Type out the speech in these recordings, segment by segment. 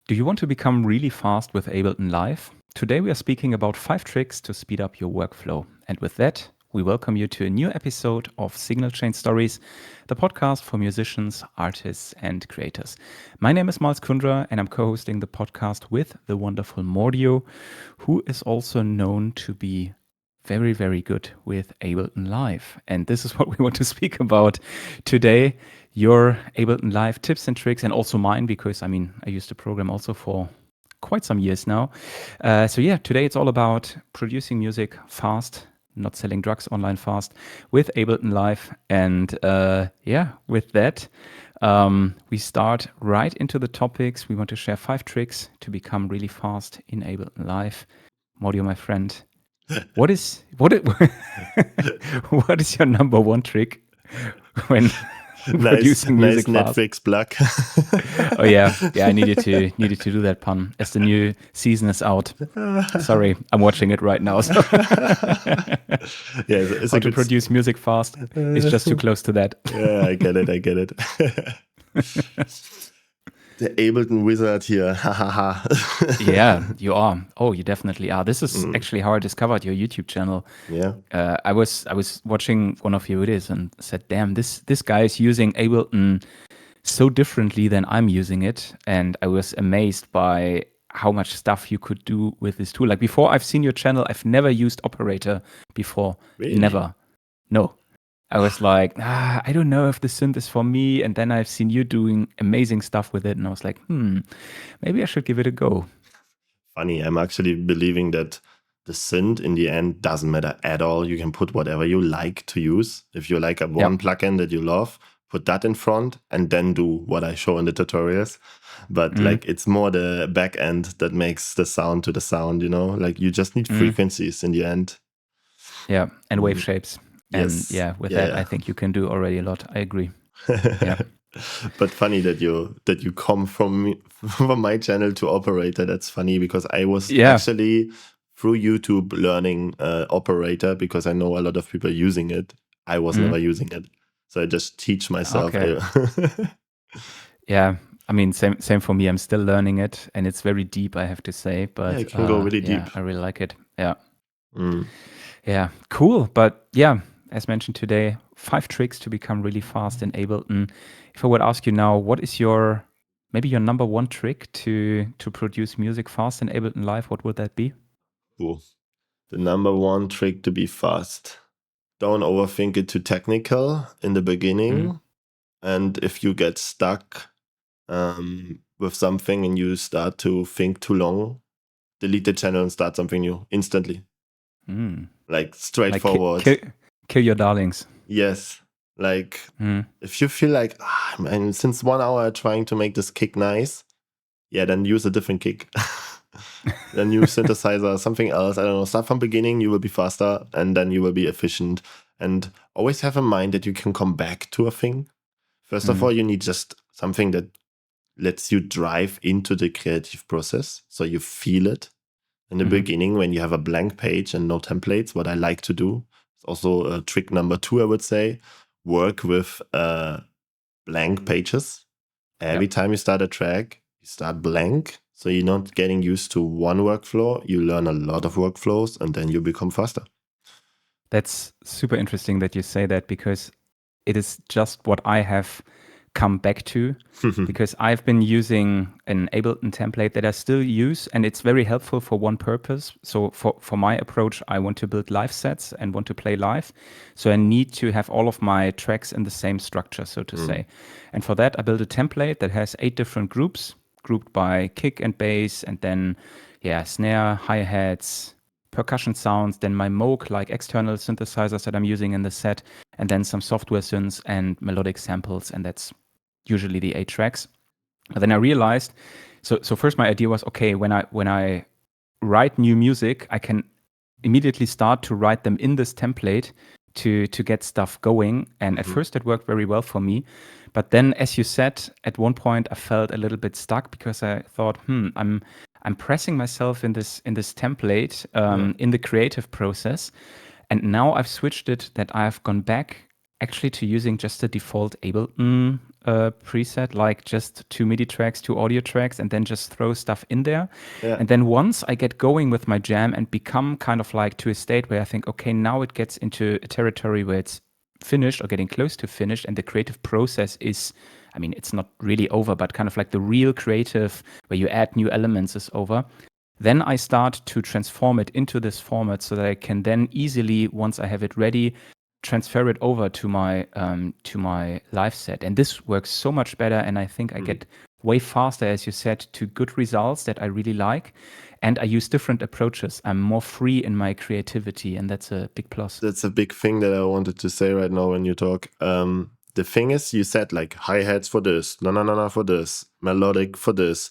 Do you want to become really fast with Ableton Live? Today we are speaking about 5 tricks to speed up your workflow. And with that, we welcome you to a new episode of Signal Chain Stories, the podcast for musicians, artists, and creators. My name is Miles Kundra, and I'm co-hosting the podcast with the wonderful Mordio, who is also known to be very, very good with Ableton Live. And this is what we want to speak about today. Your Ableton Live tips and tricks, and also mine, because I used to program also for quite some years now. Today it's all about producing music fast, not selling drugs online fast with Ableton Live. And with that, we start right into the topics. We want to share 5 tricks to become really fast in Ableton Live. Mordio, my friend, what is what is your number one trick when producing music fast? Netflix plug. Oh yeah, I needed to do that pun as the new season is out. Sorry, I'm watching it right now. So. It's how to produce music fast is just too close to that. Yeah, I get it. The Ableton wizard here. Yeah, you are. Oh, you definitely are. This is actually how I discovered your YouTube channel. Yeah. I was watching one of your videos and said, damn, this guy is using Ableton so differently than I'm using it. And I was amazed by how much stuff you could do with this tool. Like before I've seen your channel, I've never used Operator before. Really? Never. No. I was like, I don't know if the synth is for me. And then I've seen you doing amazing stuff with it. And I was like, maybe I should give it a go. Funny, I'm actually believing that the synth in the end doesn't matter at all. You can put whatever you like to use. If you like one plugin that you love, put that in front and then do what I show in the tutorials. But it's more the back end that makes the sound to the sound, like you just need frequencies in the end. Yeah, and wave shapes. Yes. And with that, I think you can do already a lot. I agree. Yeah. But funny that you come from my channel to Operator. That's funny because I was actually through YouTube learning Operator because I know a lot of people using it. I was never using it, so I just teach myself. Okay. Yeah, same for me. I'm still learning it, and it's very deep, I have to say. But it can go really deep. I really like it. Yeah. Yeah, cool. But yeah, as mentioned today, 5 tricks to become really fast in Ableton. If I would ask you now, what is maybe your number one trick to produce music fast in Ableton Live? What would that be? Cool. The number one trick to be fast. Don't overthink it too technical in the beginning. And if you get stuck with something and you start to think too long, delete the channel and start something new instantly. Like straightforward. Like kill your darlings. Yes. Like if you feel like, since 1 hour trying to make this kick nice, then use a different kick. Then use synthesizer, something else. I don't know. Start from beginning, you will be faster and then you will be efficient. And always have in mind that you can come back to a thing. First of all, you need just something that lets you drive into the creative process. So you feel it. In the beginning, when you have a blank page and no templates, what I like to do, it's also trick number 2, I would say, work with blank pages. Every time you start a track, you start blank. So you're not getting used to one workflow. You learn a lot of workflows and then you become faster. That's super interesting that you say that because it is just what I have come back to because I've been using an Ableton template that I still use, and it's very helpful for one purpose. So for my approach, I want to build live sets and want to play live. So I need to have all of my tracks in the same structure, so to say. And for that, I built a template that has 8 different groups, grouped by kick and bass, and then snare, hi-hats, percussion sounds, then my Moog, like external synthesizers that I'm using in the set, and then some software synths and melodic samples, and that's usually the 8 tracks. But then I realized, so first my idea was, okay, when I write new music, I can immediately start to write them in this template to get stuff going. And at first it worked very well for me. But then, as you said, at one point I felt a little bit stuck because I thought, I'm pressing myself in this template in the creative process. And now I've switched it that I've gone back actually to using just the default Ableton preset, like just 2 MIDI tracks, 2 audio tracks, and then just throw stuff in there. Yeah. And then once I get going with my jam and become kind of like to a state where I think, okay, now it gets into a territory where it's finished or getting close to finished, and the creative process is, I mean, it's not really over, but kind of like the real creative where you add new elements is over. Then I start to transform it into this format so that I can then easily, once I have it ready, transfer it over to my live set. And this works so much better. And I think I get way faster, as you said, to good results that I really like. And I use different approaches. I'm more free in my creativity, and that's a big plus. That's a big thing that I wanted to say right now when you talk. The thing is, you said like hi-hats for this, na for this, melodic for this.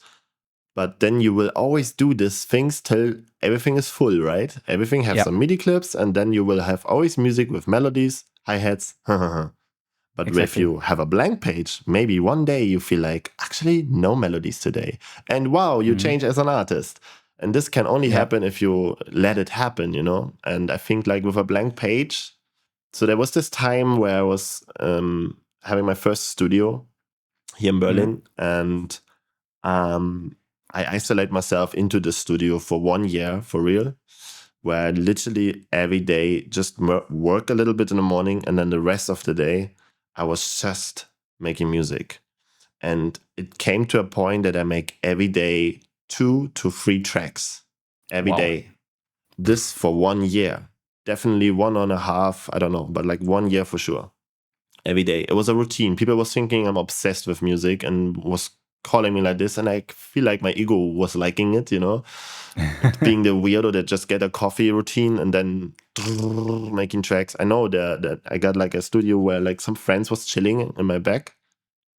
But then you will always do these things till everything is full, right? Everything has some MIDI clips, and then you will have always music with melodies, hi-hats. But Exactly. if you have a blank page, maybe one day you feel like, actually, no melodies today. And wow, you change as an artist. And this can only happen if you let it happen, you know? And I think like with a blank page, so there was this time where I was having my first studio here in Berlin, and I isolate myself into the studio for 1 year for real, where I literally every day just work a little bit in the morning, and then the rest of the day I was just making music. And it came to a point that I make every day 2 to 3 tracks every day. This for 1 year. Definitely 1.5, I don't know, but like 1 year for sure. Every day. It was a routine. People was thinking I'm obsessed with music and was calling me like this, and I feel like my ego was liking it, you know, being the weirdo that just get a coffee routine and then making tracks. I know that I got like a studio where like some friends was chilling in my back,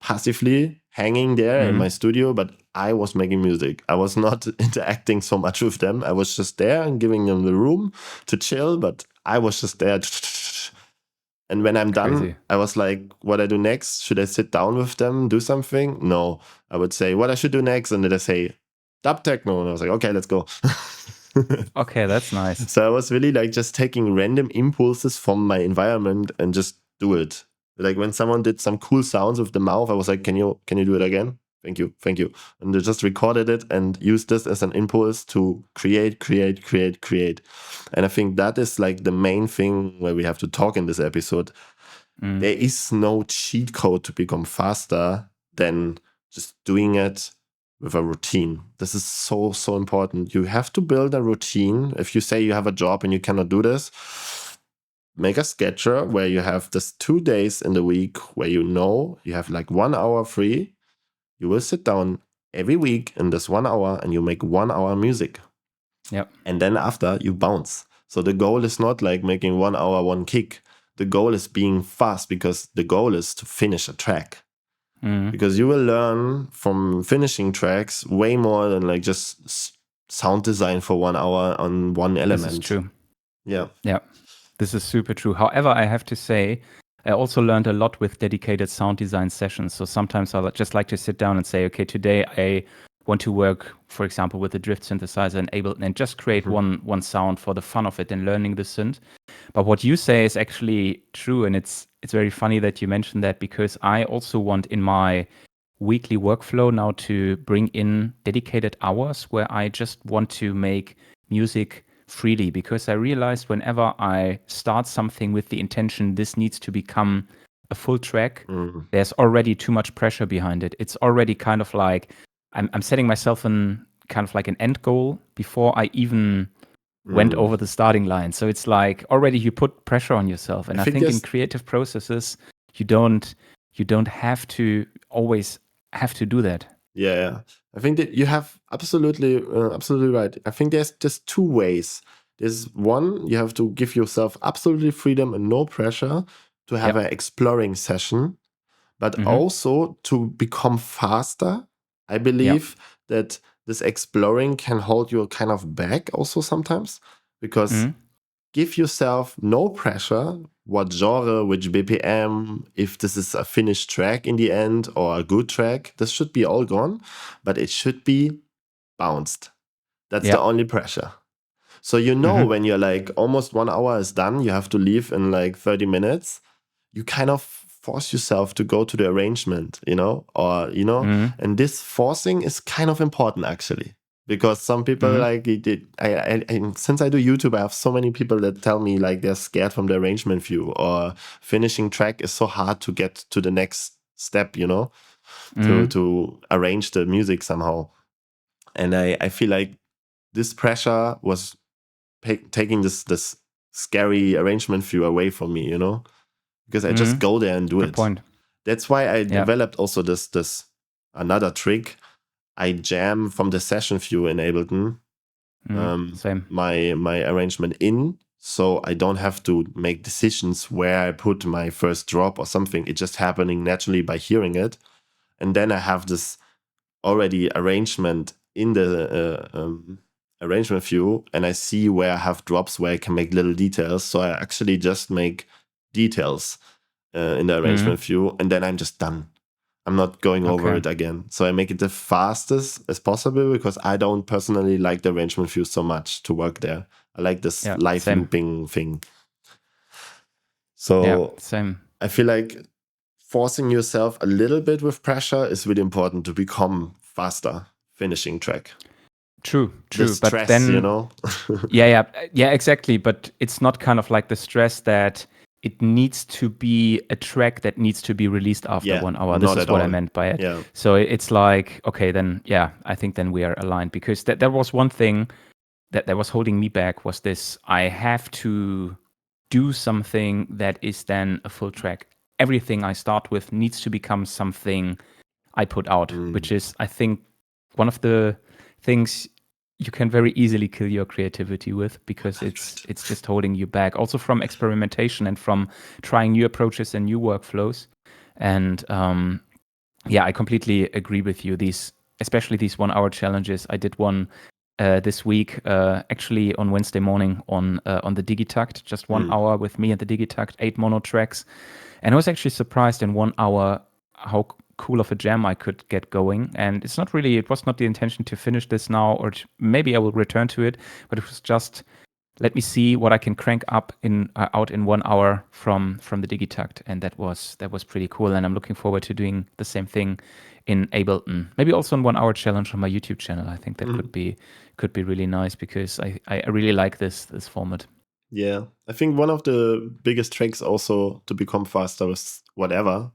passively hanging there in my studio, but I was making music. I was not interacting so much with them. I was just there and giving them the room to chill, but I was just there. And when I'm done, I was like, what I do next? Should I sit down with them, do something? No. I would say, what I should do next? And then they say, dub techno. And I was like, okay, let's go. Okay, that's nice. So I was really like just taking random impulses from my environment and just do it. Like when someone did some cool sounds with the mouth, I was like, can you do it again? Thank you. And they just recorded it and used this as an impulse to create. And I think that is like the main thing where we have to talk in this episode. There is no cheat code to become faster than just doing it with a routine. This is so important. You have to build a routine. If you say you have a job and you cannot do this, make a sketcher where you have this 2 days in the week where you know you have like 1 hour free. You will sit down every week in this 1 hour and you make 1 hour music. Yep. And then after you bounce. So the goal is not like making 1 hour, 1 kick. The goal is being fast, because the goal is to finish a track. Because you will learn from finishing tracks way more than like just sound design for 1 hour on one element. This is true. Yeah. This is super true. However, I have to say, I also learned a lot with dedicated sound design sessions. So sometimes I just like to sit down and say, okay, today I want to work, for example, with a drift synthesizer and Ableton and just create one sound for the fun of it and learning the synth. But what you say is actually true, and it's very funny that you mentioned that, because I also want in my weekly workflow now to bring in dedicated hours where I just want to make music freely, because I realized whenever I start something with the intention this needs to become a full track, there's already too much pressure behind it. It's already kind of like I'm setting myself in kind of like an end goal before I even went over the starting line. So it's like already you put pressure on yourself. And I think in creative processes, you don't have to always have to do that. Yeah. I think that you have absolutely right. I think there's just 2 ways. There's one, you have to give yourself absolutely freedom and no pressure to have an exploring session, but also to become faster. I believe that this exploring can hold you kind of back also sometimes, because give yourself no pressure, what genre, which BPM, if this is a finished track in the end or a good track. This should be all gone, but it should be bounced. That's the only pressure. So you know when you're like almost 1 hour is done, you have to leave in like 30 minutes, you kind of force yourself to go to the arrangement, and this forcing is kind of important actually. Because some people since I do YouTube, I have so many people that tell me like they're scared from the arrangement view, or finishing track is so hard to get to the next step, to arrange the music somehow. And I feel like this pressure was taking this scary arrangement view away from me, because I just go there and do Good it. point. That's why I developed also this another trick. I jam from the session view in Ableton Same. my arrangement in, so I don't have to make decisions where I put my first drop or something. It's just happening naturally by hearing it. And then I have this already arrangement in the arrangement view, and I see where I have drops where I can make little details. So I actually just make details in the arrangement view, and then I'm just done. I'm not going over it again. So I make it the fastest as possible, because I don't personally like the arrangement view so much to work there. I like this live looping thing. So same. I feel like forcing yourself a little bit with pressure is really important to become faster finishing track. True. The stress, but then, yeah, exactly. But it's not kind of like the stress that it needs to be a track that needs to be released after 1 hour. This is what I meant by it. Yeah. So it's like, okay, then, I think then we are aligned, because that was one thing that was holding me back, was this: I have to do something that is then a full track. Everything I start with needs to become something I put out, which is, I think, one of the things you can very easily kill your creativity with, because it's just holding you back, also from experimentation and from trying new approaches and new workflows. And I completely agree with you. Especially these 1 hour challenges. I did one this week, actually on Wednesday morning on the Digitakt, just 1 hour with me and the Digitakt, 8 mono tracks. And I was actually surprised in 1 hour how cool of a jam I could get going. And it was not the intention to finish this now, or maybe I will return to it, but it was just, let me see what I can crank up out in 1 hour from the Digitakt. And that was pretty cool. And I'm looking forward to doing the same thing in Ableton. Maybe also in 1 hour challenge on my YouTube channel. I think that could be really nice, because I really like this format. Yeah, I think one of the biggest tricks also to become faster with whatever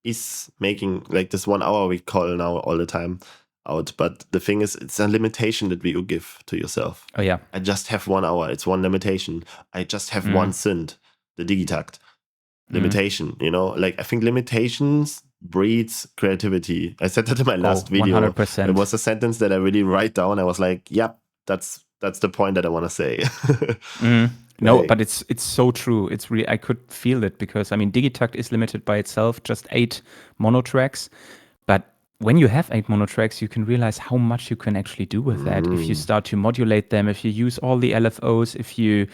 is making like this 1 hour we call now all the time out. But the thing is, it's a limitation that you give to yourself. Oh yeah. I just have 1 hour. It's one limitation. I just have one synth, the Digitakt. Limitation, like I think limitations breeds creativity. I said that in my last video. 100%. It was a sentence that I really write down. I was like, yep, that's the point that I want to say. No, but it's so true. It's really, I could feel it, because I mean, Digitakt is limited by itself, just 8 mono tracks. But when you have 8 mono tracks, you can realize how much you can actually do with that. If you start to modulate them, if you use all the LFOs, if you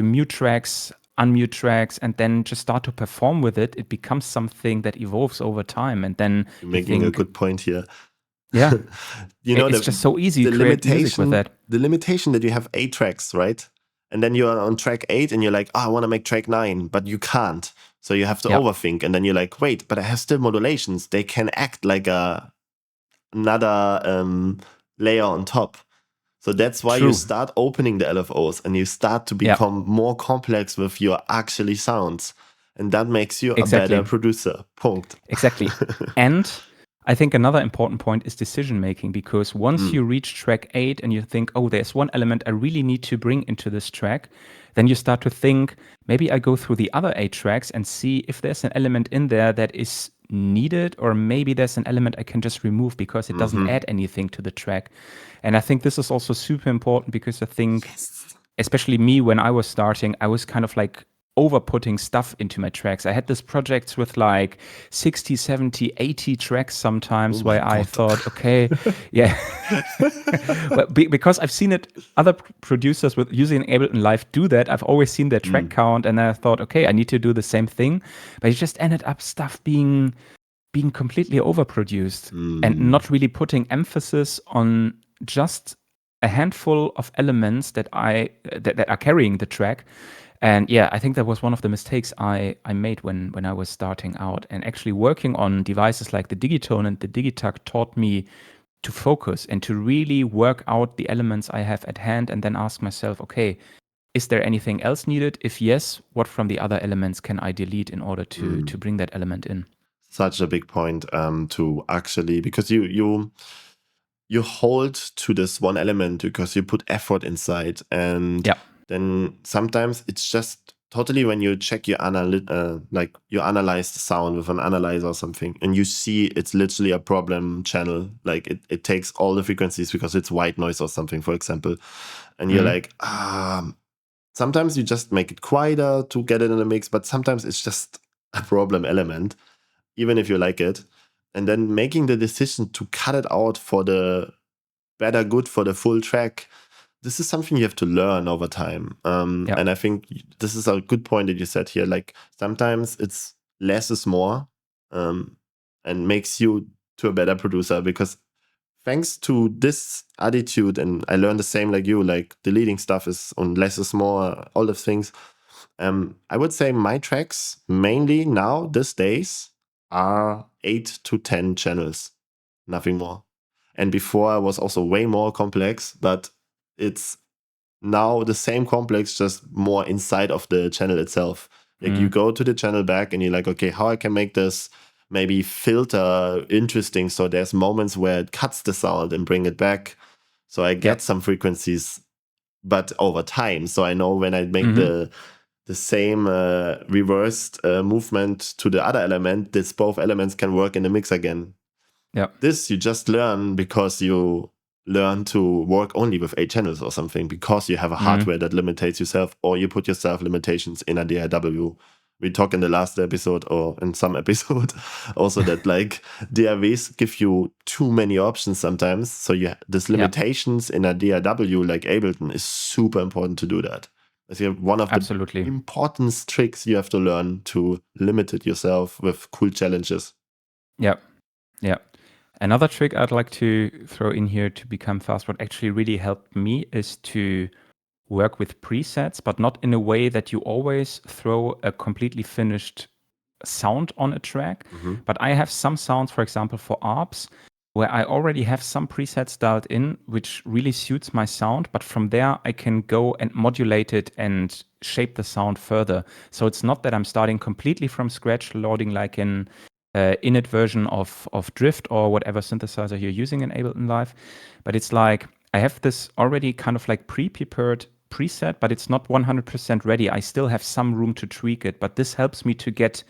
mute tracks, unmute tracks, and then just start to perform with it, it becomes something that evolves over time. And then you're making a good point here. Yeah, it's just so easy to create music with that. The limitation that you have 8 tracks, right? And then you're on track 8 and you're like, I want to make track 9, but you can't. So you have to overthink. And then you're like, wait, but I have still modulations. They can act like another layer on top. So that's why you start opening the LFOs and you start to become more complex with your actually sounds. And that makes you a better producer. Punkt. Exactly. And I think another important point is decision making, because once you reach track 8 and you think, oh, there's one element I really need to bring into this track, then you start to think, maybe I go through the other 8 tracks and see if there's an element in there that is needed, or maybe there's an element I can just remove because it doesn't add anything to the track. And I think this is also super important, because I think, especially me, when I was starting, I was kind of like over-putting stuff into my tracks. I had these projects with like 60, 70, 80 tracks sometimes, where I thought, okay, because I've seen it, other producers with using Ableton Live do that. I've always seen their track count, and I thought, okay, I need to do the same thing. But it just ended up stuff being completely overproduced and not really putting emphasis on just a handful of elements that are carrying the track. And yeah, I think that was one of the mistakes I made when I was starting out. And actually working on devices like the Digitone and the Digitakt taught me to focus and to really work out the elements I have at hand and then ask myself, okay, is there anything else needed? If yes, what from the other elements can I delete in order to bring that element in? Such a big point to actually, because you hold to this one element because you put effort inside, and Yeah. then sometimes it's just totally when you check your like you analyze the sound with an analyzer or something, and you see it's literally a problem channel, like it takes all the frequencies because it's white noise or something, for example, and you're like, sometimes you just make it quieter to get it in the mix, but sometimes it's just a problem element, even if you like it. And then making the decision to cut it out for the better good for the full track, this is something you have to learn over time. And I think this is a good point that you said here. Like sometimes it's less is more, and makes you to a better producer, because thanks to this attitude, and I learned the same like you, like deleting stuff is on less is more, all those things. I would say my tracks mainly now, these days, are 8 to 10 channels, nothing more. And before it was also way more complex, but it's now the same complex, just more inside of the channel itself. Like you go to the channel back and you're like, okay, how I can make this maybe filter interesting so there's moments where it cuts the sound and bring it back. So I get some frequencies, but over time. So I know when I make the same reversed movement to the other element, this both elements can work in the mix again. Yeah. This you just learn because you learn to work only with 8 channels or something, because you have a hardware that limitates yourself, or you put yourself limitations in a DAW. We talked in the last episode, or in some episode also, that like DAWs give you too many options sometimes. So this limitations in a DAW like Ableton is super important to do that. It's one of the important tricks you have to learn to limit it yourself with cool challenges. Yeah. Yeah. Another trick I'd like to throw in here to become fast, what actually really helped me, is to work with presets, but not in a way that you always throw a completely finished sound on a track. But I have some sounds, for example, for ARPs, where I already have some presets dialed in, which really suits my sound. But from there, I can go and modulate it and shape the sound further. So it's not that I'm starting completely from scratch, loading like an init version of Drift or whatever synthesizer you're using in Ableton Live. But it's like I have this already kind of like pre-prepared preset, but it's not 100% ready. I still have some room to tweak it, but this helps me to get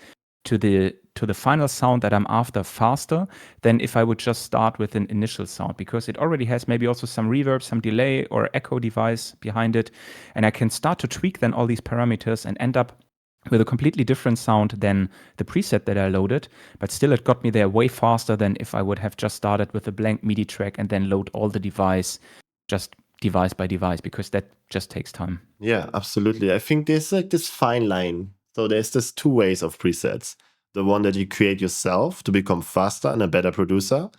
to the final sound that I'm after faster than if I would just start with an initial sound, because it already has maybe also some reverb, some delay or echo device behind it. And I can start to tweak then all these parameters and end up with a completely different sound than the preset that I loaded, but still it got me there way faster than if I would have just started with a blank MIDI track and then load all the device just device by device, because that just takes time. Yeah, absolutely. I think there's like this fine line. So there's this 2 ways of presets. The one that you create yourself to become faster and a better producer,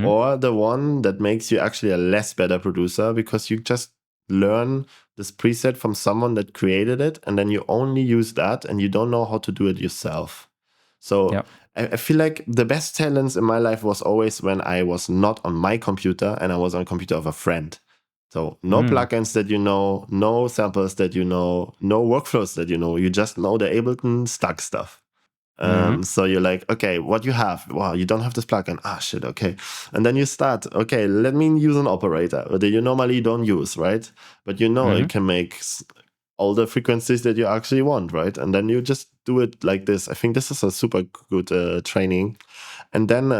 or the one that makes you actually a less better producer because you just learn this preset from someone that created it, and then you only use that and you don't know how to do it yourself. So I feel like the best talents in my life was always when I was not on my computer and I was on the computer of a friend. So no plugins that you know, no samples that you know, no workflows that you know. You just know the Ableton stuck stuff. So you're like, okay, what you have? Wow, you don't have this plugin. Ah, shit, okay. And then you start, okay, let me use an operator that you normally don't use, right? But you know it can make all the frequencies that you actually want, right? And then you just do it like this. I think this is a super good training. And then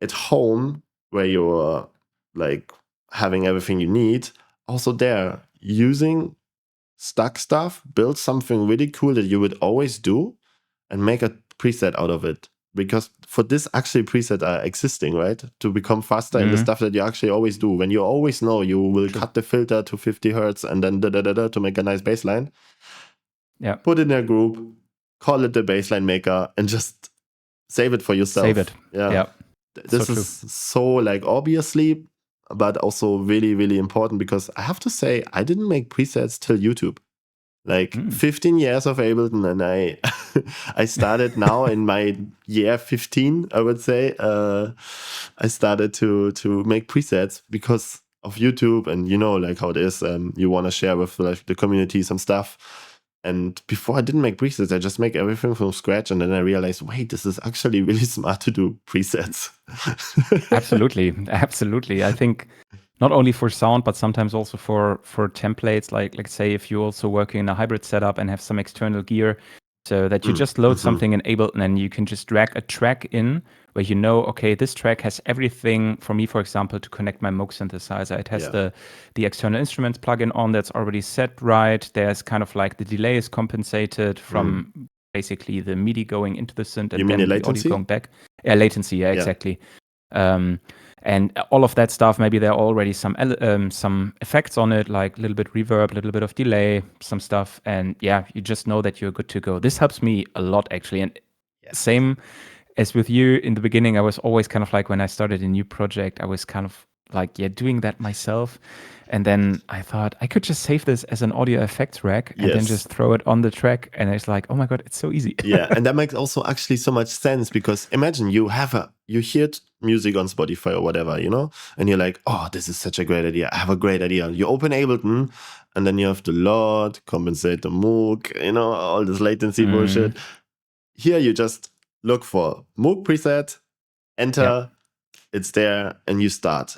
at home, where you're like having everything you need, also there, using stuck stuff, build something really cool that you would always do and make a preset out of it. Because for this, actually, presets are existing, right? To become faster in the stuff that you actually always do. When you always know you will cut the filter to 50 hertz and then to make a nice bass line. Yeah. Put in a group, call it the bassline maker, and just save it for yourself. Save it. Yeah. This is so like obviously, but also really, really important, because I have to say, I didn't make presets till YouTube. Like 15 years of Ableton, and I started now in my year 15, I would say. I started to make presets because of YouTube, and like how it is. You want to share with like the community some stuff. And before I didn't make presets, I just make everything from scratch, and then I realized, wait, this is actually really smart to do presets. Absolutely. I think not only for sound, but sometimes also for templates. Like say if you're also working in a hybrid setup and have some external gear, so that you just load something in Ableton and you can just drag a track in where okay, this track has everything for me, for example, to connect my Moog synthesizer. It has the external instruments plugin on that's already set right. There's kind of like the delay is compensated from basically the MIDI going into the synth and then the audio going back. Yeah, latency. Yeah, exactly. And all of that stuff, maybe there are already some effects on it, like a little bit reverb, a little bit of delay, some stuff. And yeah, you just know that you're good to go. This helps me a lot, actually. And same as with you in the beginning, I was always kind of like, when I started a new project, I was kind of like, doing that myself. And then I thought I could just save this as an audio effects rack and then just throw it on the track. And it's like, oh my God, it's so easy. Yeah, and that makes also actually so much sense, because imagine you hear music on Spotify or whatever, and you're like, oh, this is such a great idea. I have a great idea. You open Ableton, and then you have to load, compensate the Moog, all this latency bullshit. Here you just look for Moog preset, enter, it's there, and you start.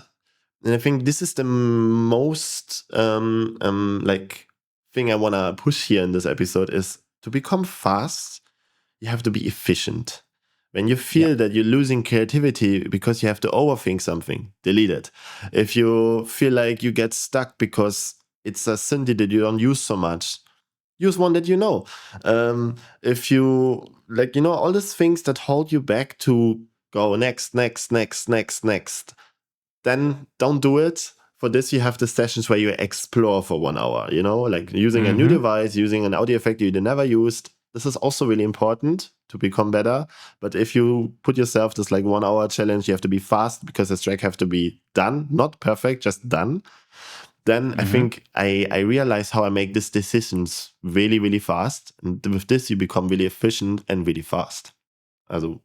And I think this is the most like thing I want to push here in this episode is to become fast. You have to be efficient. When you feel that you're losing creativity because you have to overthink something, delete it. If you feel like you get stuck because it's a synth that you don't use so much, use one that you know. If you all these things that hold you back to go next, then don't do it. For this, you have the sessions where you explore for 1 hour, like using a new device, using an audio effect you never used. This is also really important to become better. But if you put yourself this 1 hour challenge, you have to be fast because the track have to be done, not perfect, just done. Then I think I realize how I make these decisions really, really fast. And with this, you become really efficient and really fast. Also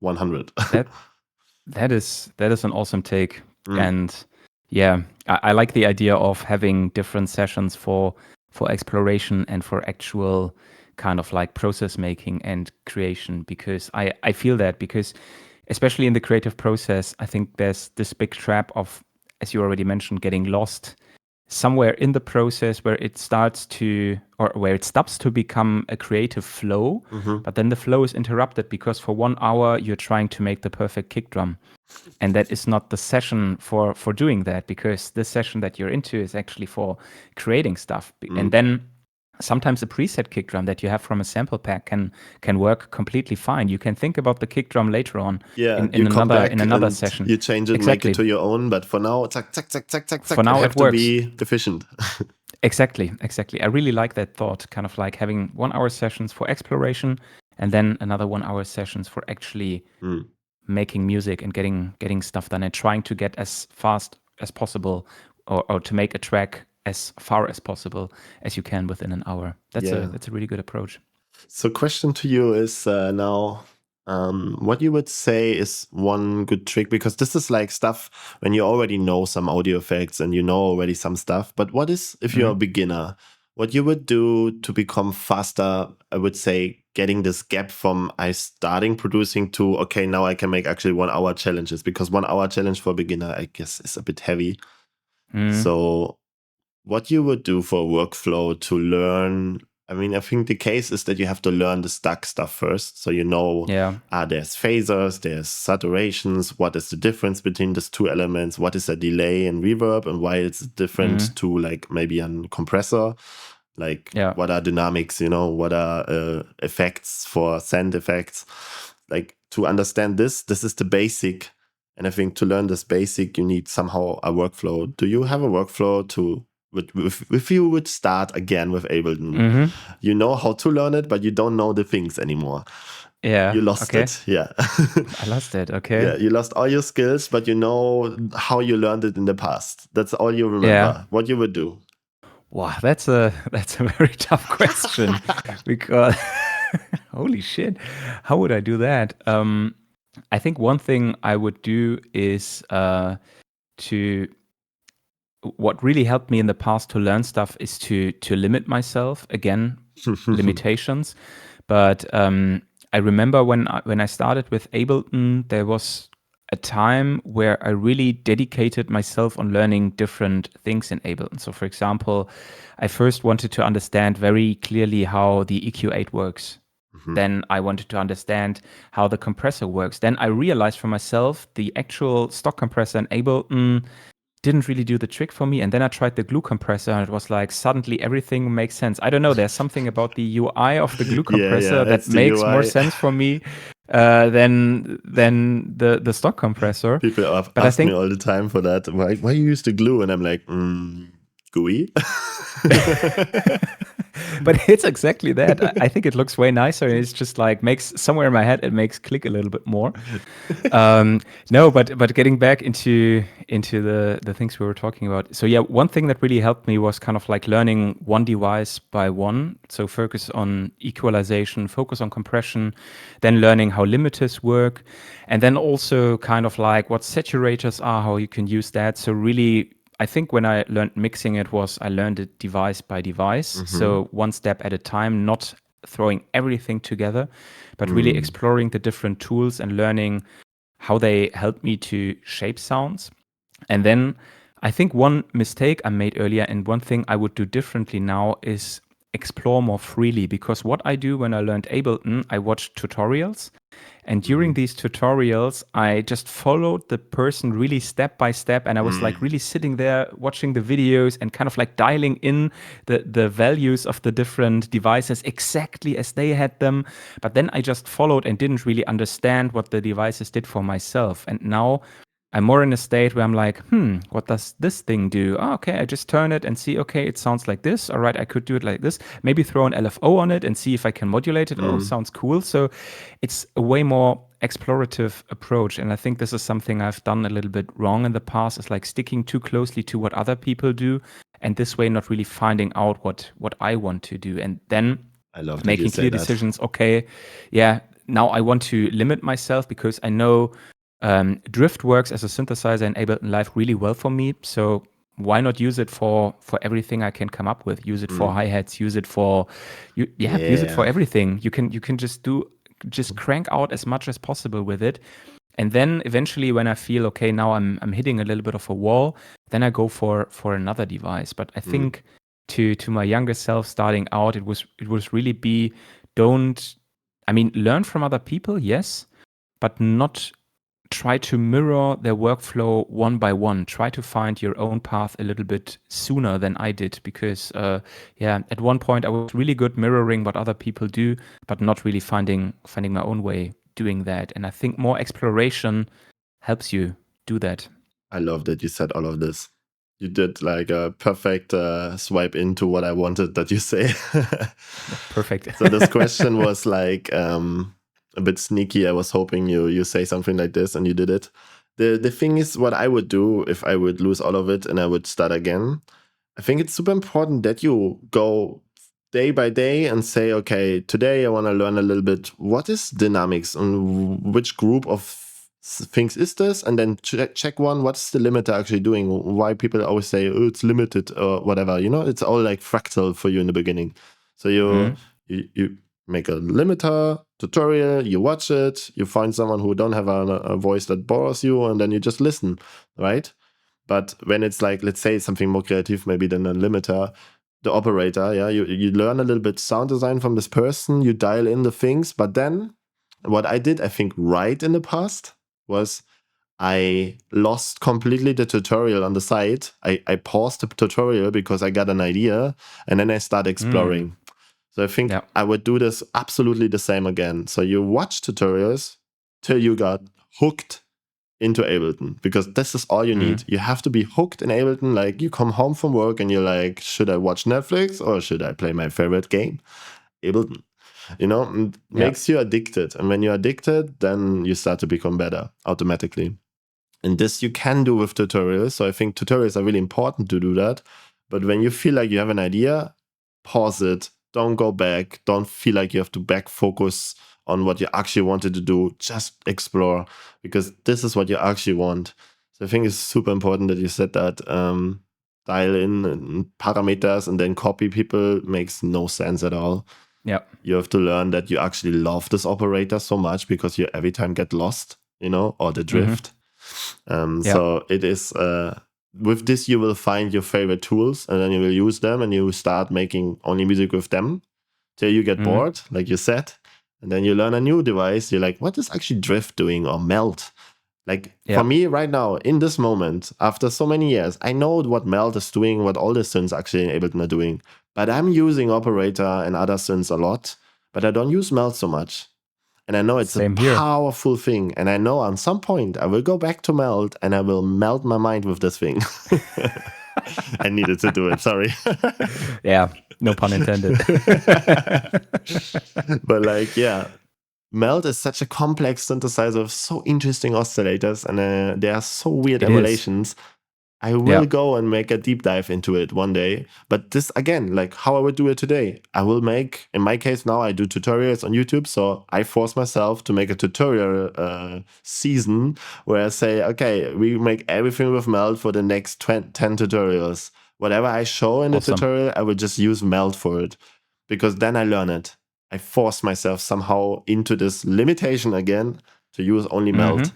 100. That is an awesome take. And yeah, I like the idea of having different sessions for exploration and for actual kind of like process making and creation, because I feel that, because especially in the creative process, I think there's this big trap of, as you already mentioned, getting lost somewhere in the process where it starts to, or where it stops to become a creative flow, but then the flow is interrupted because for 1 hour you're trying to make the perfect kick drum. And that is not the session for doing that, because the session that you're into is actually for creating stuff. And then sometimes a preset kick drum that you have from a sample pack can work completely fine. You can think about the kick drum later on in another session. You change it, make it to your own, but for now, zack, zack, zack, zack, zack, for now, you have it works. To be efficient. Exactly. I really like that thought, kind of like having 1 hour sessions for exploration and then another 1 hour sessions for actually making music and getting stuff done and trying to get as fast as possible or to make a track as far as possible as you can within an hour. That's a really good approach. So question to you is now, what you would say is one good trick, because this is like stuff when you already know some audio effects and you know already some stuff, but what is, if you're a beginner, what you would do to become faster? I would say getting this gap from I starting producing to, okay, now I can make actually 1 hour challenges, because 1 hour challenge for a beginner, I guess, is a bit heavy. So what you would do for a workflow to learn? I mean, I think the case is that you have to learn the stack stuff first. So there's phasers, there's saturations. What is the difference between these two elements? What is a delay and reverb, and why it's different to like maybe a compressor? Like what are dynamics, what are effects for send effects? Like to understand this is the basic. And I think to learn this basic, you need somehow a workflow. Do you have a workflow to, if you would start again with Ableton, you know how to learn it, but you don't know the things anymore. Yeah. You lost it. Yeah. I lost it. Okay. Yeah. You lost all your skills, but you know how you learned it in the past. That's all you remember. Yeah. What you would do. Wow, that's a very tough question because holy shit, how would I do that? I think one thing I would do is to what really helped me in the past to learn stuff is to limit myself. Again, limitations. But I remember when I started with Ableton, there was a time where I really dedicated myself on learning different things in Ableton. So, for example, I first wanted to understand very clearly how the EQ8 works. Then I wanted to understand how the compressor works. Then I realized for myself the actual stock compressor in Ableton didn't really do the trick for me. And then I tried the glue compressor and it was like suddenly everything makes sense. I don't know. There's something about the UI of the glue compressor that it's the makes more UI. sense for me than the stock compressor. People But I ask me think all the time for that. Why you use the glue? And I'm like, GUI. but it's exactly that. I think it looks way nicer. And it's just like makes somewhere in my head, it makes click a little bit more. No, but getting back into the things we were talking about. So yeah, one thing that really helped me was kind of like learning one device by one. So focus on equalization, focus on compression, then learning how limiters work, and then also kind of like what saturators are, how you can use that. So really, I think when I learned mixing, I learned it device by device. So one step at a time, not throwing everything together, but really exploring the different tools and learning how they help me to shape sounds. And then I think one mistake I made earlier and one thing I would do differently now is explore more freely, because what I do when I learned Ableton, I watched tutorials. And during these tutorials, I just followed the person really step by step. And I was like really sitting there watching the videos and kind of like dialing in the values of the different devices exactly as they had them. But then I just followed and didn't really understand what the devices did for myself. And now I'm more in a state where I'm like, what does this thing do? Oh, okay, I just turn it and see, okay, it sounds like this. All right, I could do it like this. Maybe throw an LFO on it and see if I can modulate it. Oh, sounds cool. So it's a way more explorative approach. And I think this is something I've done a little bit wrong in the past, is like sticking too closely to what other people do. And this way, not really finding out what I want to do. And then I love that you making say clear that. decisions. Okay, yeah, now I want to limit myself because I know Drift works as a synthesizer in Ableton Live really well for me. So why not use it for everything I can come up with? Use it for hi-hats, use it for use it for everything. You can just crank out as much as possible with it. And then eventually when I feel okay, now I'm hitting a little bit of a wall, then I go for another device. But I think to my younger self starting out, it was really learn from other people, yes, but not try to mirror their workflow one by one. Try to find your own path a little bit sooner than I did, because at one point I was really good mirroring what other people do, but not really finding my own way doing that. And I think more exploration helps you do that. I love that you said all of this. You did like a perfect swipe into what I wanted that you say. Perfect. So this question was like a bit sneaky. I was hoping you say something like this, and you did it. The thing is, what I would do if I would lose all of it and I would start again, I think it's super important that you go day by day and say, okay, today I want to learn a little bit what is dynamics and which group of things is this, and then check what's the limiter actually doing. Why people always say, oh, it's limited or whatever, it's all like fractal for you in the beginning. So you make a limiter tutorial, you watch it, you find someone who don't have a voice that bores you, and then you just listen, right? But when it's like, let's say something more creative maybe than a limiter, the operator, you learn a little bit sound design from this person, you dial in the things. But then what I did, I think, right in the past was I lost completely the tutorial on the side. I paused the tutorial because I got an idea, and then I started exploring. So I think I would do this absolutely the same again. So you watch tutorials till you got hooked into Ableton, because this is all you need. You have to be hooked in Ableton. Like, you come home from work and you're like, should I watch Netflix or should I play my favorite game? Ableton. Makes you addicted. And when you're addicted, then you start to become better automatically. And this you can do with tutorials. So I think tutorials are really important to do that. But when you feel like you have an idea, pause it. Don't go back. Don't feel like you have to back focus on what you actually wanted to do. Just explore, because this is what you actually want. So I think it's super important that you said that. Dial in parameters and then copy people makes no sense at all. Yeah. You have to learn that you actually love this operator so much because you every time get lost, or the drift. So it is, with this, you will find your favorite tools and then you will use them and you start making only music with them till you get bored, like you said. And then you learn a new device. You're like, what is actually drift doing or melt? Like for me right now, in this moment, after so many years, I know what melt is doing, what all the synths actually in Ableton are doing. But I'm using operator and other synths a lot, but I don't use melt so much. And I know it's a powerful thing. And I know on some point I will go back to melt and I will melt my mind with this thing. I needed to do it. Sorry. Yeah, no pun intended. But melt is such a complex synthesizer with so interesting oscillators, and there are so weird emulations. I will go and make a deep dive into it one day. But this, again, like how I would do it today, I will make, in my case now, I do tutorials on YouTube. So I force myself to make a tutorial season where I say, okay, we make everything with melt for the next 10 tutorials. Whatever I show in the tutorial, I will just use melt for it, because then I learn it. I force myself somehow into this limitation again to use only melt.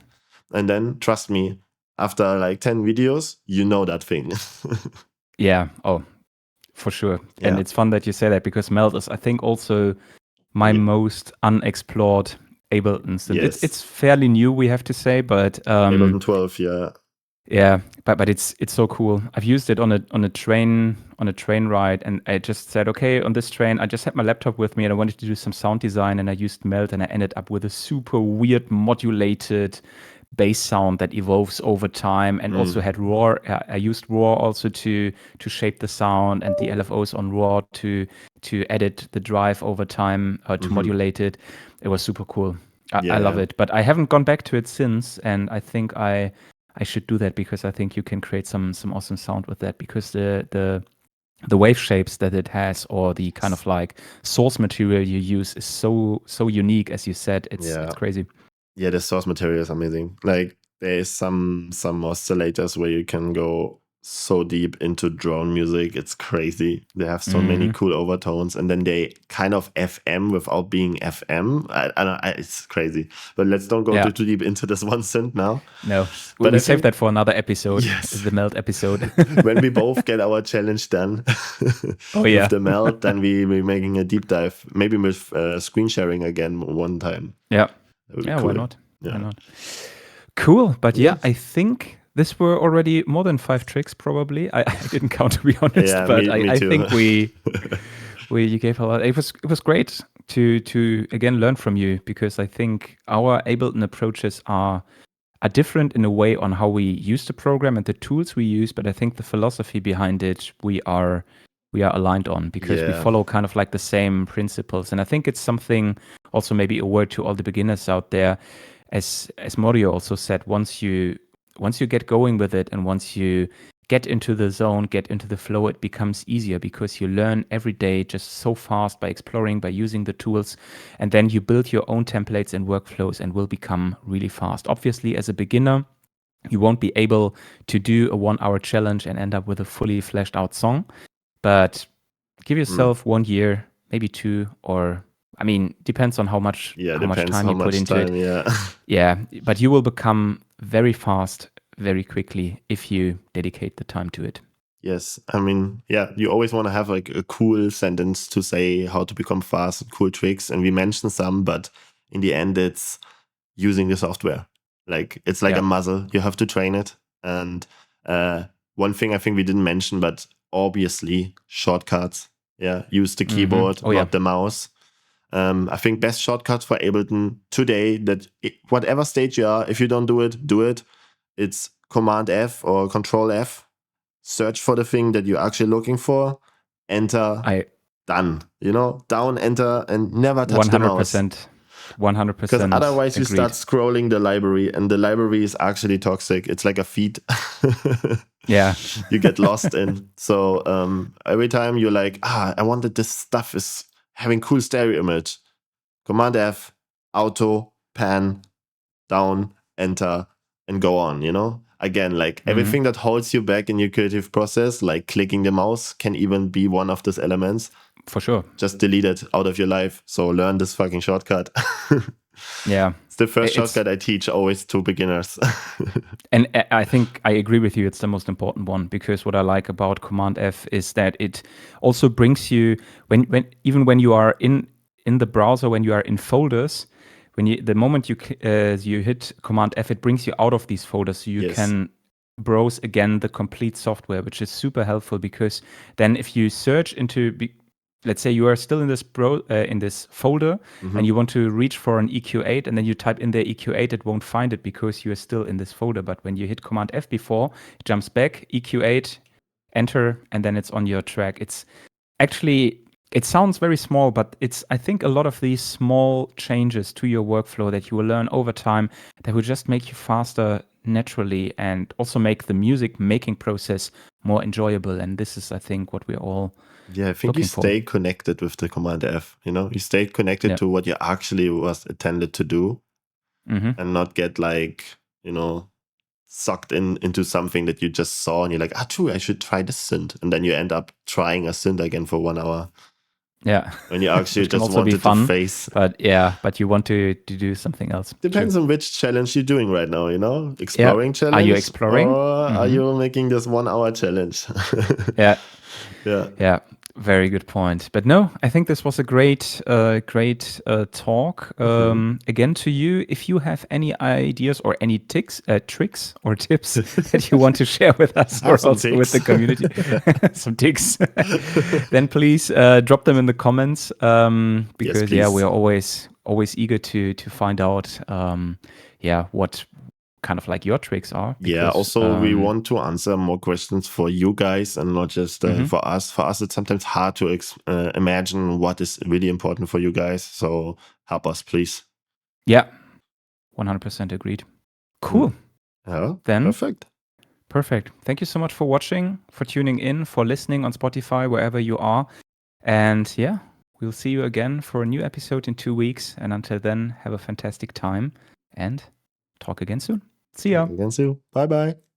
And then, trust me, after like 10 videos, you know that thing. Yeah. Oh, for sure. Yeah. And it's fun that you say that, because melt is, I think, also my most unexplored Ableton synth. Yes. It's fairly new, we have to say, but Ableton 12, yeah. Yeah, but it's so cool. I've used it on a train ride, and I just said, okay, on this train, I just had my laptop with me and I wanted to do some sound design, and I used melt, and I ended up with a super weird modulated bass sound that evolves over time, and also had raw. I used raw also to shape the sound, and the LFOs on raw to edit the drive over time, to modulate it. It was super cool. I love it, but I haven't gone back to it since, and I think I should do that, because I think you can create some awesome sound with that, because the wave shapes that it has, or the kind of like source material you use, is so unique, as you said. It's crazy. Yeah, the source material is amazing. Like there is some oscillators where you can go so deep into drone music. It's crazy. They have so many cool overtones, and then they kind of FM without being FM. I don't know, it's crazy. But let's don't go too deep into this one synth now. No, but we save that for another episode. Yes, the melt episode. When we both get our challenge done with the melt, then we're making a deep dive, maybe with screen sharing again one time. Yeah. Cool. Why not? Why not? Cool. But I think this were already more than 5 tricks, probably. I didn't count, to be honest, but me I think you gave a lot. It was great to again learn from you, because I think our Ableton approaches are different in a way on how we use the program and the tools we use, but I think the philosophy behind it we are aligned on, because we follow kind of like the same principles. And I think it's something, also maybe a word to all the beginners out there, as Mario also said, once you get going with it, and once you get into the zone, get into the flow, it becomes easier, because you learn every day just so fast by exploring, by using the tools, and then you build your own templates and workflows and will become really fast. Obviously, as a beginner, you won't be able to do a 1-hour challenge and end up with a fully fleshed out song. But give yourself 1 year, maybe 2, or I mean, depends on how much time you put into it. Yeah, but you will become very fast, very quickly, if you dedicate the time to it. Yes, I mean, you always want to have like a cool sentence to say how to become fast and cool tricks, and we mentioned some, but in the end, it's using the software. Like it's like a muscle; you have to train it. And one thing I think we didn't mention, but obviously shortcuts. Use the keyboard, not the mouse. I think best shortcut for Ableton today, whatever stage you are, if you don't do it, it's Command F or Control F. Search for the thing that you're actually looking for. Enter. Done. Down, enter, and never touch 100%. The mouse. 100% Because otherwise you agreed. start scrolling the library, and the library is actually toxic. It's like a feed. Yeah. You get lost in. So every time you're like, I wanted this stuff is having cool stereo image. Command F, auto, pan, down, enter, and go on, you know? Again, like everything that holds you back in your creative process, like clicking the mouse, can even be one of those elements. For sure. Just delete it out of your life. So learn this fucking shortcut. Yeah. It's the first shortcut I teach always to beginners. And I think I agree with you. It's the most important one, because what I like about Command F is that it also brings you even when you are in the browser, when you are in folders, the moment you hit Command F, it brings you out of these folders, so you can browse again the complete software, which is super helpful, because then if you search into let's say you are still in this folder and you want to reach for an EQ8, and then you type in there EQ8, it won't find it because you are still in this folder. But when you hit Command F before, it jumps back, EQ8, enter, and then it's on your track. It's actually, it sounds very small, but it's, I think, a lot of these small changes to your workflow that you will learn over time that will just make you faster naturally, and also make the music making process more enjoyable. And this is, I think, what we're all I think you stay connected with the Command F, you know? You stay connected to what you actually was intended to do, and not get like, you know, sucked into something that you just saw and you're like, true, I should try this synth. And then you end up trying a synth again for 1 hour. Yeah. When you actually just wanted to face. But you want to do something else. Depends on which challenge you're doing right now, you know? Exploring challenge. Are you exploring? Or are you making this 1 hour challenge? Yeah. Very good point. But no, I think this was a great talk. Again, to you, if you have any ideas or any tricks or tips that you want to share with us or also with the community, some tips, then please drop them in the comments, because we are always eager to find out what kind of like your tricks are. Because, also we want to answer more questions for you guys and not just for us. For us, it's sometimes hard to imagine what is really important for you guys. So help us, please. Yeah, 100% agreed. Cool. Then perfect. Thank you so much for watching, for tuning in, for listening on Spotify, wherever you are. And we'll see you again for a new episode in 2 weeks. And until then, have a fantastic time and talk again soon. See ya. Again soon. Bye-bye.